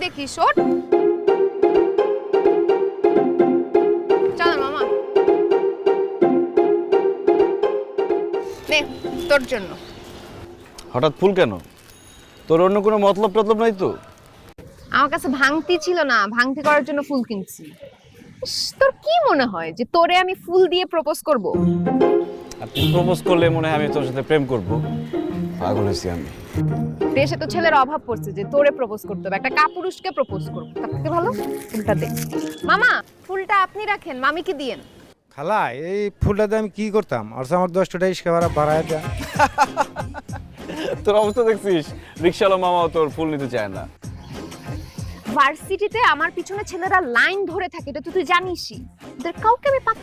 দেখি শোট। চল মামা, নে তোর জন্য। হঠাৎ ফুল কেন? তোর অন্য কোনো মতলব টতলব নাই তো? আমার কাছে ভাঙতি ছিল না, ভাঙতি করার জন্য ফুল কিনছি। ইস, তোর কি মনে হয় যে তোরে আমি ফুল দিয়ে প্রপোজ করব? আর তুই প্রপোজ করলে মনে হয় আমি তোর সাথে প্রেম করব। পাগল হয়েছি আমি। দেশে তো ছেলের অভাব পড়ছে যে তোরে প্রপোজ করতে হবে, একটা কাপুরুষকে প্রপোজ করব। তার থেকে ভালো ফুলটা দে। মামা, ফুলটা আপনি রাখেন, মামিকে দিয়েন। খালা এই ফুলটাতে আমি কি করতাম? আর আমার 10 টাকা ইস্কা ভাড়া বাড়ায় দেন। তোর অবস্থা দেখছিস, রিক্সাওয়ালা মামাও তোর ফুল নিতে চায় না। ভার্সিটিতে আমার পিছনে ছেলেরা লাইন ধরে থাকে, এটা তো তুই জানিসই। ওদের কাউকে আমি পাত্তা